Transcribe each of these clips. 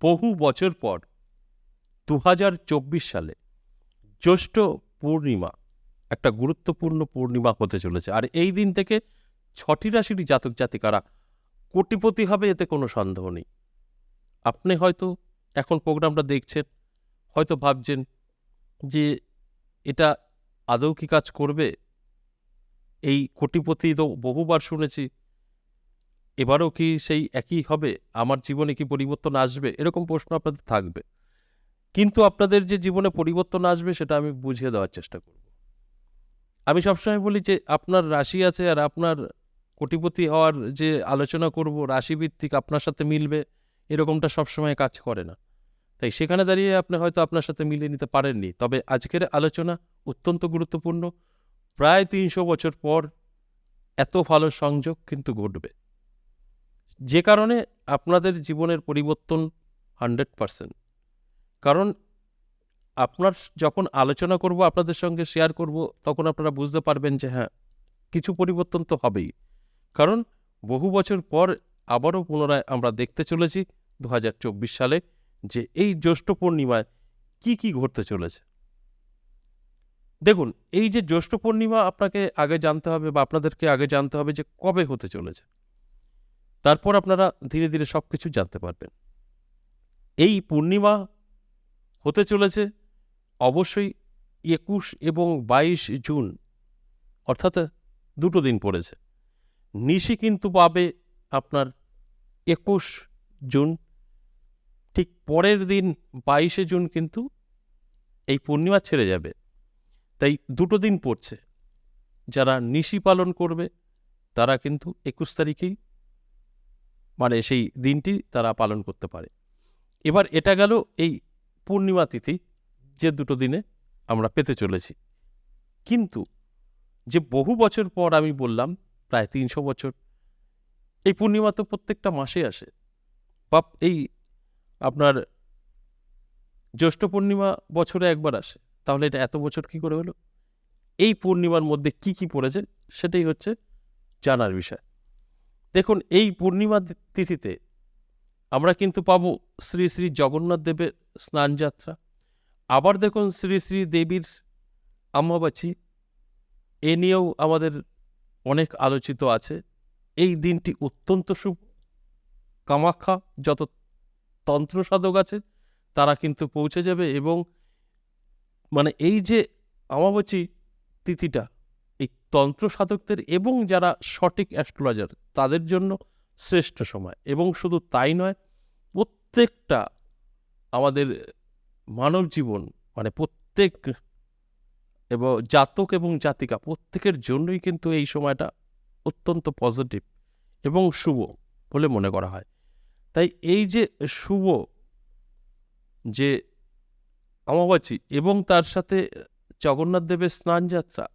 বহু বছর পর ২০২৪ সালে জ্যৈষ্ঠ পূর্ণিমা একটা গুরুত্বপূর্ণ পূর্ণিমা হতে চলেছে। আর এই দিন থেকে ৬টি রাশিরই জাতক জাতিকারা কোটিপতি হবে, এতে কোনো সন্দেহ নেই। আপনি হয়তো এখন প্রোগ্রামটা দেখছেন, হয়তো ভাবছেন যে এটা আদৌ কি কাজ করবে? এই কোটিপতি তো বহুবার শুনেছি, এবারও কি সেই একই হবে? আমার জীবনে কি পরিবর্তন আসবে? এরকম প্রশ্ন আপনাদের থাকবে। কিন্তু আপনাদের যে জীবনে পরিবর্তন আসবে সেটা আমি বুঝিয়ে দেওয়ার চেষ্টা করব। আমি সবসময় বলি যে আপনার রাশি আছে, আর আপনার কোটিপতি হওয়ার যে আলোচনা করব রাশিভিত্তিক আপনার সাথে মিলবে, এরকমটা সবসময় কাজ করে না। তাই সেখানে দাঁড়িয়ে আপনি হয়তো আপনার সাথে মিলিয়ে নিতে পারেননি। তবে আজকের আলোচনা অত্যন্ত গুরুত্বপূর্ণ। প্রায় ৩০০ বছর পর এত ভালো সংযোগ কিন্তু ঘটবে, যে কারণে আপনাদের জীবনের পরিবর্তন 100%। কারণ আপনার যখন আলোচনা করব, আপনাদের সঙ্গে শেয়ার করব, তখন আপনারা বুঝতে পারবেন যে হ্যাঁ, কিছু পরিবর্তন তো হবেই। কারণ বহু বছর পর আবারও পুনরায় আমরা দেখতে চলেছি ২০২৪ সালে যে এই জ্যৈষ্ঠ পূর্ণিমায় কি কি ঘটতে চলেছে। দেখুন, এই যে জ্যৈষ্ঠ পূর্ণিমা আপনাকে আগে জানতে হবে, বা আপনাদেরকে আগে জানতে হবে যে কবে হতে চলেছে। তারপর আপনারা ধীরে ধীরে সবকিছু জানতে পারবেন। এই পূর্ণিমা হতে চলেছে অবশ্যই ২১ এবং ২২ জুন, অর্থাৎ দুটো দিন পড়েছে। নিশি কিন্তু পাবে আপনার ২১ জুন, ঠিক পরের দিন ২২শে জুন কিন্তু এই পূর্ণিমা ছেড়ে যাবে। তাই দুটো দিন পড়ছে। যারা নিশি পালন করবে তারা কিন্তু ২১ তারিখেই, মানে সেই দিনটি তারা পালন করতে পারে। এবার এটা গেল এই পূর্ণিমা তিথি, যে দুটো দিনে আমরা পেতে চলেছি। কিন্তু যে বহু বছর পর আমি বললাম, প্রায় ৩০০ বছর, এই পূর্ণিমা তো প্রত্যেকটা মাসে আসে। বা এই আপনার জ্যৈষ্ঠ পূর্ণিমা বছরে একবার আসে, তাহলে এটা এত বছর কি করে হলো? এই পূর্ণিমার মধ্যে কি কি পড়েছে সেটাই হচ্ছে জানার বিষয়। দেখুন, এই পূর্ণিমা তিথিতে আমরা কিন্তু পাবো শ্রী শ্রী জগন্নাথ দেবের স্নানযাত্রা। আবার দেখুন শ্রী শ্রী দেবীর অমাবাস্যা, এ নিয়েও আমাদের অনেক আলোচিত আছে। এই দিনটি অত্যন্ত শুভ। কামাখ্যা যত তন্ত্র সাধক আছে তারা কিন্তু পৌঁছে যাবে, এবং মানে এই যে অমাবাস্যা তিথিটা এই তন্ত্র সাধকদের এবং যারা সঠিক অ্যাস্ট্রোলজার তাদের জন্য শ্রেষ্ঠ সময়। এবং শুধু তাই নয়, প্রত্যেকটা আমাদের মানব জীবন, মানে প্রত্যেক এবং জাতক এবং জাতিকা প্রত্যেকের জন্যই কিন্তু এই সময়টা অত্যন্ত পজিটিভ এবং শুভ বলে মনে করা হয়। তাই এই যে শুভ যে অমাবাস্যা এবং তার সাথে জগন্নাথ দেবের স্নানযাত্রা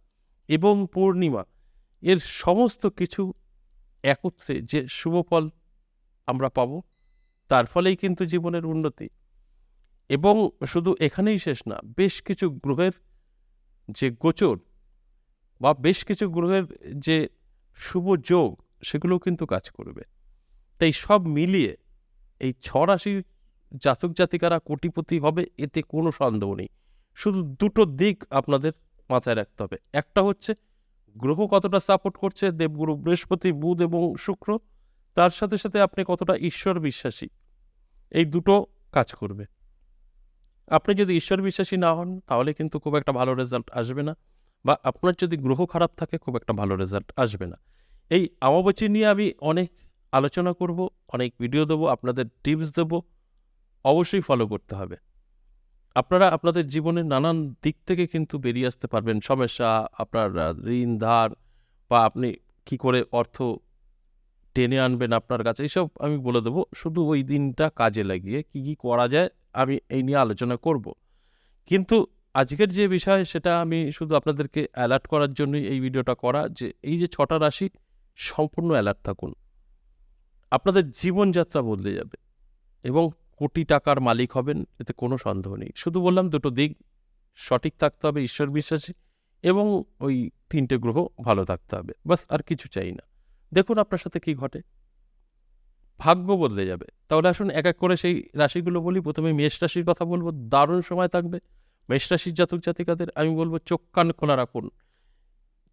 এবং পূর্ণিমা, এর সমস্ত কিছু একত্রে যে শুভ ফল আমরা পাব, তার ফলেই কিন্তু জীবনের উন্নতি। এবং শুধু এখানেই শেষ না, বেশ কিছু গ্রহের যে গোচর বা বেশ কিছু গ্রহের যে শুভ যোগ, সেগুলোও কিন্তু কাজ করবে। তাই সব মিলিয়ে এই ৬ রাশির জাতক জাতিকারা কোটিপতি হবে, এতে কোনো সন্দেহ নেই। শুধু দুটো দিক আপনাদের মাথায় রাখতে হবে। একটা হচ্ছে গ্রহ কতটা সাপোর্ট করছে, দেবগুরু বৃহস্পতি, বুধ এবং শুক্র, তার সাথে সাথে আপনি কতটা ঈশ্বর বিশ্বাসী, এই দুটো কাজ করবে। আপনি যদি ঈশ্বর বিশ্বাসী না হন তাহলে কিন্তু খুব একটা ভালো রেজাল্ট আসবে না, বা আপনার যদি গ্রহ খারাপ থাকে খুব একটা ভালো রেজাল্ট আসবে না। এই অমাবাস্যা নিয়ে আমি অনেক আলোচনা করব, অনেক ভিডিও দেবো, আপনাদের টিপস দেবো, অবশ্যই ফলো করতে হবে। আপনারা আপনাদের জীবনের নানান দিক থেকে কিন্তু বেরিয়ে আসতে পারবেন। সমস্যা, আপনার ঋণ ধার, বা আপনি কি করে অর্থ টেনে আনবেন আপনার কাছে, এইসব আমি বলে দেবো। শুধু ওই দিনটা কাজে লাগিয়ে কি কি করা যায় আমি এই নিয়ে আলোচনা করব। কিন্তু আজকের যে বিষয় সেটা আমি শুধু আপনাদেরকে অ্যালার্ট করার জন্যই এই ভিডিওটা করা, যে এই যে ৬টা রাশি, সম্পূর্ণ অ্যালার্ট থাকুন। আপনাদের জীবনযাত্রা বদলে যাবে এবং কোটি টাকার মালিক হবেন, এতে কোনো সন্দেহ নেই। শুধু বললাম দুটো দিক সঠিক থাকতে হবে, ঈশ্বর বিশ্বাসী, এবং ওই ৩টে গ্রহ ভালো থাকতে হবে, বাস, আর কিছু চাই না। দেখুন আপনার সাথে কি ঘটে। ভাগ্য বদলে যাবে। তাহলে আসুন এক এক করে সেই রাশিগুলো বলি। প্রথমে মেষ রাশির কথা বলব, দারুণ সময় থাকবে। মেষ রাশির জাতক জাতিকাদের আমি বলব চোখ কান খোলা রাখুন।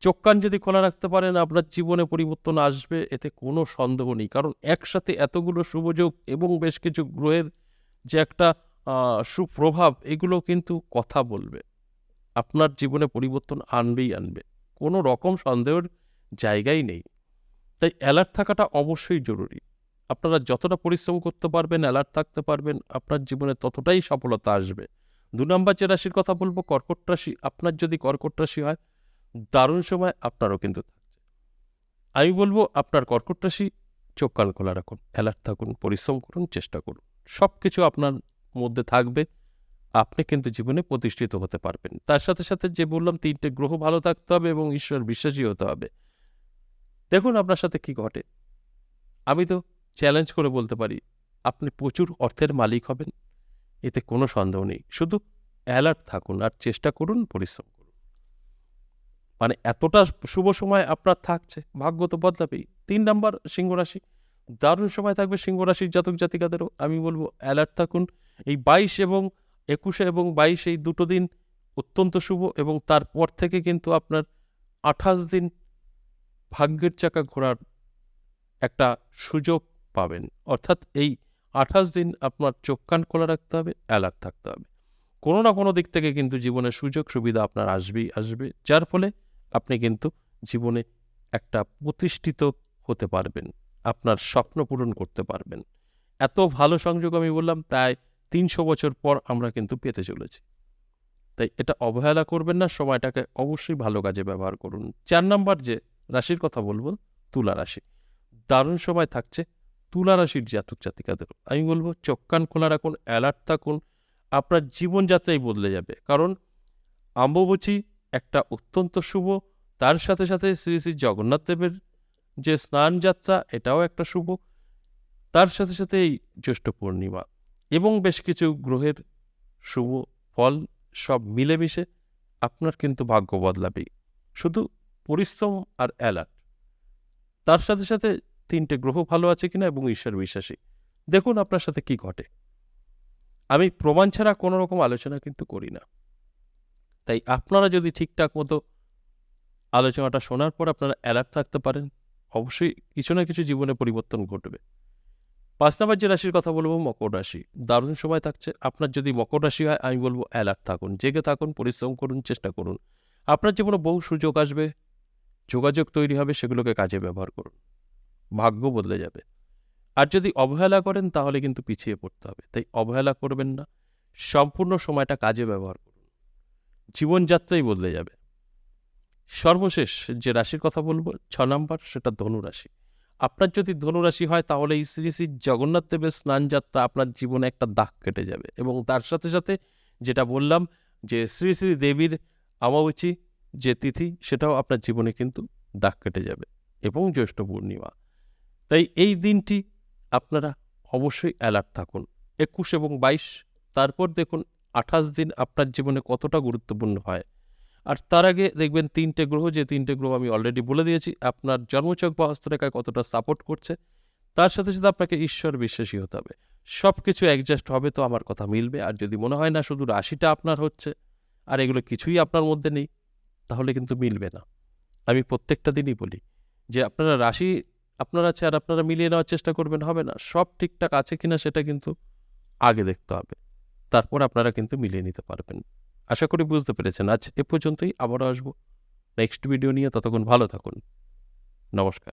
চোখ কান যদি খোলা রাখতে পারেন আপনার জীবনে পরিবর্তন আসবে, এতে কোনো সন্দেহ নেই। কারণ একসাথে এতগুলো শুভযোগ এবং বেশ কিছু গ্রহের যে একটা সুপ্রভাব, এগুলো কিন্তু কথা বলবে। আপনার জীবনে পরিবর্তন আনবেই আনবে। কোনো রকম সন্দেহের জায়গাই নেই। তাই অ্যালার্ট থাকাটা অবশ্যই জরুরি। আপনারা যতটা পরিশ্রম করতে পারবেন, অ্যালার্ট থাকতে পারবেন, আপনার জীবনে ততটাই সফলতা আসবে। ২ নম্বর যে রাশির কথা বলব কর্কট রাশি। আপনার যদি কর্কট রাশি হয়, দারুণ সময় আপনারও কিন্তু থাকছে। আমি বলব আপনার কর্কট রাশি চোখ কান খোলা রাখুন, অ্যালার্ট থাকুন, পরিশ্রম করুন, চেষ্টা করুন। সবকিছু আপনার মধ্যে থাকবে। আপনি কিন্তু জীবনে প্রতিষ্ঠিত হতে পারবেন। তার সাথে সাথে যে বললাম ৩ টে গ্রহ ভালো থাকতে হবে এবং ঈশ্বর বিশ্বাসী হতে হবে। দেখুন আপনার সাথে কি ঘটে। আমি তো চ্যালেঞ্জ করে বলতে পারি, আপনি প্রচুর অর্থের মালিক হবেন। এতে কোনো সন্দেহ নেই। শুধু অ্যালার্ট থাকুন আর চেষ্টা করুন, পরিশ্রম করুন। মানে এতটা শুভ সময় আপনার থাকছে, ভাগ্য তো বদলাবেই। ৩ নাম্বার সিংহ রাশি। দারুণ সময় থাকবে সিংহ রাশির জাতক জাতিকাদেরও। আমি বলব অ্যালার্ট থাকুন। এই ২২ এবং ২১ এবং ২২ এই দুটো দিন অত্যন্ত শুভ এবং তারপর থেকে কিন্তু আপনার ২৮ দিন ভাগ্যের চাকা ঘোরার একটা সুযোগ পাবেন। অর্থাৎ এই ২৮ দিন আপনার চোখ কান খোলা রাখতে হবে, অ্যালার্ট থাকতে হবে। কোনো না কোনো দিক থেকে কিন্তু জীবনে সুযোগ সুবিধা আপনার আসবেই আসবে। যার ফলে আপনি কিন্তু জীবনে একটা প্রতিষ্ঠিত হতে পারবেন। আপনার স্বপ্ন পূরণ করতে পারবেন। এত ভালো সংযোগ আমি বললাম প্রায় ৩০০ বছর পর আমরা কিন্তু পেতে চলেছি। তাই এটা অবহেলা করবেন না, সময়টাকে অবশ্যই ভালো কাজে ব্যবহার করুন। ৪ নাম্বার যে রাশির কথা বলব, তুলা রাশি। দারুণ সময় থাকছে তুলা রাশির জাতক জাতিকাদেরও। আমি বলব চোখ কান খোলা রাখুন, অ্যালার্ট থাকুন। আপনার জীবনযাত্রাই বদলে যাবে। কারণ অম্বুবাচী একটা অত্যন্ত শুভ। তার সাথে সাথে শ্রী শ্রী জগন্নাথ দেবের যে স্নান যাত্রা, এটাও একটা শুভ। তার সাথে সাথে এই জ্যৈষ্ঠ পূর্ণিমা এবং বেশ কিছু গ্রহের শুভ ফল সব মিলেমিশে আপনার কিন্তু ভাগ্য বদলাবেই। শুধু পরিশ্রম আর অ্যালার্ট। তার সাথে সাথে ৩ টে গ্রহ ভালো আছে কিনা এবং ঈশ্বর বিশ্বাসী। দেখুন আপনার সাথে কি ঘটে। আমি প্রমাণ ছাড়া কোনো রকম আলোচনা কিন্তু করি না। তাই আপনারা যদি ঠিকঠাক মতো আলোচনাটা শোনার পর আপনারা অ্যালার্ট থাকতে পারেন, অবশ্যই কিছু না কিছু জীবনে পরিবর্তন ঘটবে। ৫ নাম্বার যে রাশির কথা বলব মকর রাশি। দারুণ সময় থাকছে। আপনার যদি মকর রাশি হয় আমি বলব অ্যালার্ট থাকুন, জেগে থাকুন, পরিশ্রম করুন, চেষ্টা করুন। আপনার জীবনে বহু সুযোগ আসবে, যোগাযোগ তৈরি হবে, সেগুলোকে কাজে ব্যবহার করুন। ভাগ্য বদলে যাবে। আর যদি অবহেলা করেন তাহলে কিন্তু পিছিয়ে পড়তে হবে। তাই অবহেলা করবেন না। সম্পূর্ণ সময়টা কাজে ব্যবহার করুন। জীবনযাত্রাই বদলে যাবে। সর্বশেষ যে রাশির কথা বলবো ৬ নাম্বার, সেটা ধনু রাশি। আপনার যদি ধনু রাশি হয় তাহলে এই শ্রী শ্রী জগন্নাথ দেবের স্নান যাত্রা আপনার জীবনে একটা দাগ কেটে যাবে এবং তার সাথে সাথে যেটা বললাম যে শ্রী শ্রী দেবীর অমাবস্যা যে তিথি, সেটাও আপনার জীবনে কিন্তু দাগ কেটে যাবে এবং জ্যৈষ্ঠ পূর্ণিমা। তাই এই দিনটি আপনারা অবশ্যই অ্যালার্ট থাকুন। ২১ এবং ২২, তারপর দেখুন ২৮ দিন আপনার জীবনে কতটা গুরুত্বপূর্ণ হয়। আর তার আগে দেখবেন ৩ টে গ্রহ, যে ৩ টে গ্রহ আমি অলরেডি বলে দিয়েছি, আপনার জন্মছক বা হস্তরেখায় কতটা সাপোর্ট করছে। তার সাথে সাথে আপনাকে ঈশ্বর বিশ্বাসী হতে হবে। সব কিছু অ্যাডজাস্ট হবে তো আমার কথা মিলবে। আর যদি মনে হয় না শুধু রাশিটা আপনার হচ্ছে আর এগুলো কিছুই আপনার মধ্যে নেই, তাহলে কিন্তু মিলবে না। আমি প্রত্যেকটা দিনই বলি যে আপনারা রাশি আপনার আছে আর আপনারা মিলিয়ে নেওয়ার চেষ্টা করবেন, হবে না। সব ঠিকঠাক আছে কিনা সেটা কিন্তু আগে দেখতে হবে। তারপর আপনারা কিন্তু মিলিয়ে নিতে পারবেন। আশা করি বুঝতে পেরেছেন। আজ এ পর্যন্তই, আবারও আসবো নেক্সট ভিডিও নিয়ে। ততক্ষণ ভালো থাকুন। নমস্কার।